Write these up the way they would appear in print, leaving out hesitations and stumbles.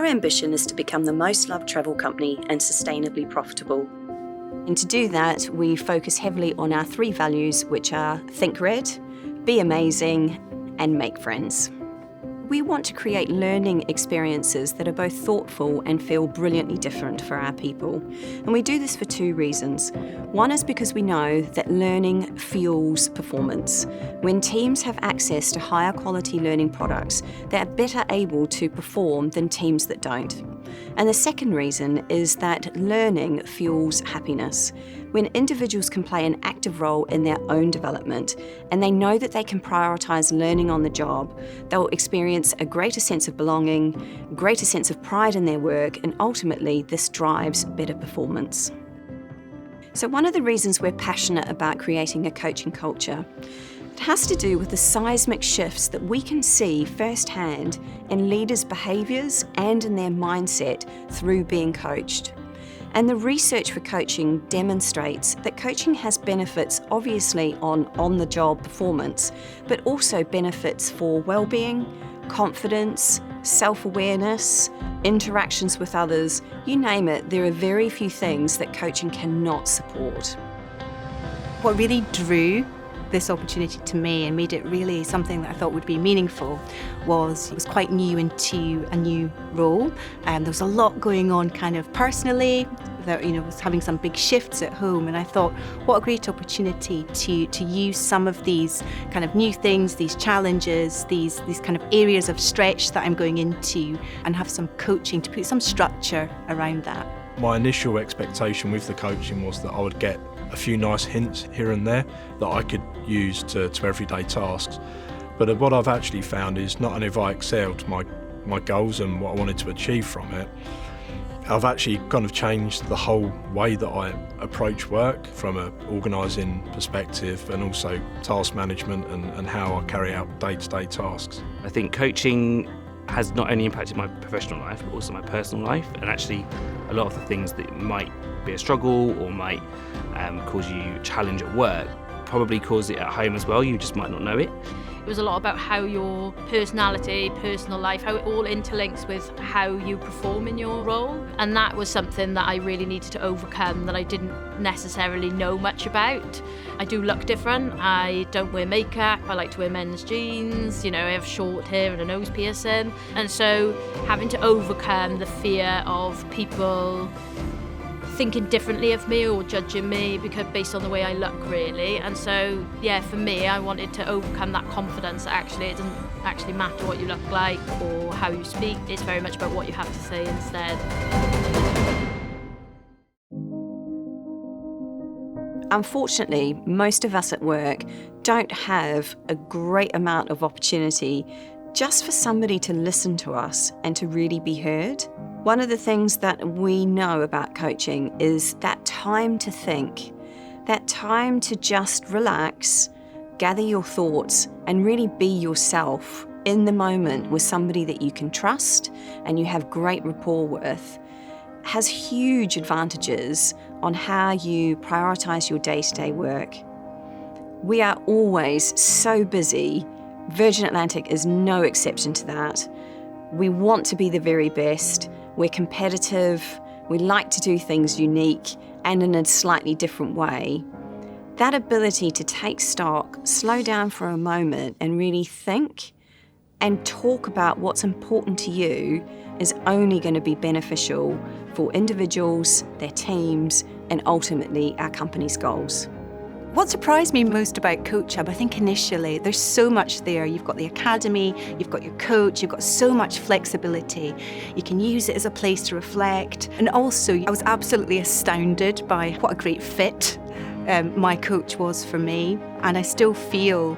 Our ambition is to become the most loved travel company and sustainably profitable. And to do that, we focus heavily on our 3 values, which are think red, be amazing, and make friends. We want to create learning experiences that are both thoughtful and feel brilliantly different for our people. And we do this for 2 reasons. One is because we know that learning fuels performance. When teams have access to higher quality learning products, they're better able to perform than teams that don't. And the second reason is that learning fuels happiness. When individuals can play an active role in their own development and they know that they can prioritise learning on the job, they'll experience a greater sense of belonging, greater sense of pride in their work, and ultimately this drives better performance. So one of the reasons we're passionate about creating a coaching culture, it has to do with the seismic shifts that we can see firsthand in leaders' behaviours and in their mindset through being coached. And the research for coaching demonstrates that coaching has benefits obviously on on-the-job performance, but also benefits for well-being, confidence, self-awareness, interactions with others. You name it, there are very few things that coaching cannot support. What really drew this opportunity to me and made it really something that I thought would be meaningful was it was quite new into a new role, and there was a lot going on kind of personally. That was having some big shifts at home, and I thought, what a great opportunity to use some of these kind of new things, these challenges, these kind of areas of stretch that I'm going into, and have some coaching to put some structure around that. My initial expectation with the coaching was that I would get a few nice hints here and there that I could use to everyday tasks. But what I've actually found is not only have I excelled my goals and what I wanted to achieve from it, I've actually kind of changed the whole way that I approach work from an organising perspective, and also task management and how I carry out day-to-day tasks. I think coaching has not only impacted my professional life but also my personal life, and actually a lot of the things that might be a struggle or might cause you challenge at work probably cause it at home as well. You just might not know it. It was a lot about how your personality, personal life, how it all interlinks with how you perform in your role. And that was something that I really needed to overcome that I didn't necessarily know much about. I do look different. I don't wear makeup. I like to wear men's jeans. I have short hair and a nose piercing. And so having to overcome the fear of people thinking differently of me or judging me because based on the way I look, really. And so, for me, I wanted to overcome that confidence that actually it doesn't actually matter what you look like or how you speak. It's very much about what you have to say instead. Unfortunately, most of us at work don't have a great amount of opportunity just for somebody to listen to us and to really be heard. One of the things that we know about coaching is that time to think, that time to just relax, gather your thoughts, and really be yourself in the moment with somebody that you can trust and you have great rapport with, has huge advantages on how you prioritise your day-to-day work. We are always so busy. Virgin Atlantic is no exception to that. We want to be the very best. We're competitive, we like to do things unique and in a slightly different way. That ability to take stock, slow down for a moment and really think and talk about what's important to you is only going to be beneficial for individuals, their teams, and ultimately our company's goals. What surprised me most about Coach Hub, I think initially, there's so much there. You've got the academy, you've got your coach, you've got so much flexibility. You can use it as a place to reflect. And also, I was absolutely astounded by what a great fit my coach was for me. And I still feel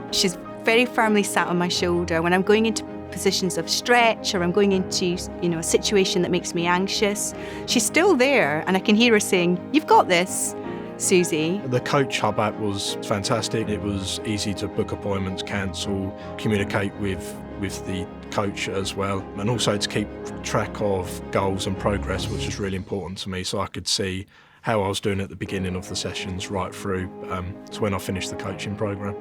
she's very firmly sat on my shoulder when I'm going into positions of stretch or I'm going into a situation that makes me anxious. She's still there and I can hear her saying, "You've got this, Susie." The Coach Hub app was fantastic. It was easy to book appointments, cancel, communicate with the coach as well, and also to keep track of goals and progress, which is really important to me, so I could see how I was doing at the beginning of the sessions right through to when I finished the coaching programme.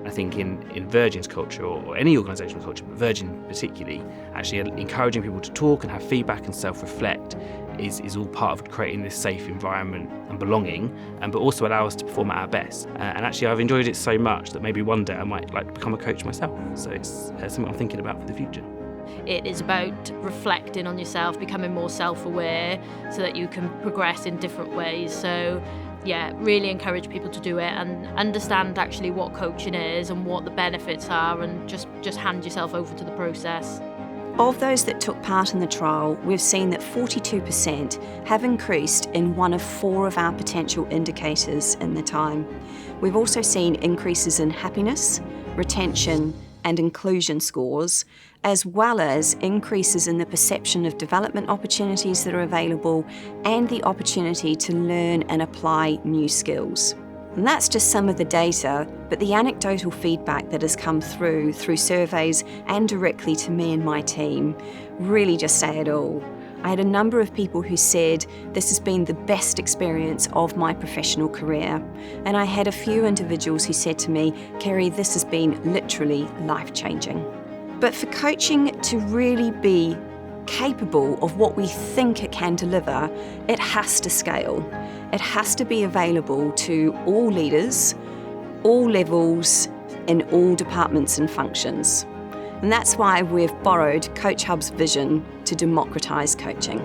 I think in Virgin's culture, or any organisational culture, but Virgin particularly, actually encouraging people to talk and have feedback and self-reflect is all part of creating this safe environment and belonging, but also allow us to perform at our best. And actually I've enjoyed it so much that maybe one day I might like to become a coach myself. So it's something I'm thinking about for the future. It is about reflecting on yourself, becoming more self-aware so that you can progress in different ways. So yeah, really encourage people to do it and understand actually what coaching is and what the benefits are, and just hand yourself over to the process. Of those that took part in the trial, we've seen that 42% have increased in one of 4 of our potential indicators in the time. We've also seen increases in happiness, retention, and inclusion scores, as well as increases in the perception of development opportunities that are available and the opportunity to learn and apply new skills. And that's just some of the data, but the anecdotal feedback that has come through surveys and directly to me and my team really just say it all. I had a number of people who said this has been the best experience of my professional career. And I had a few individuals who said to me, Kerry, this has been literally life-changing. But for coaching to really be capable of what we think it can deliver, it has to scale. It has to be available to all leaders, all levels, in all departments and functions. And that's why we've borrowed Coach Hub's vision to democratise coaching.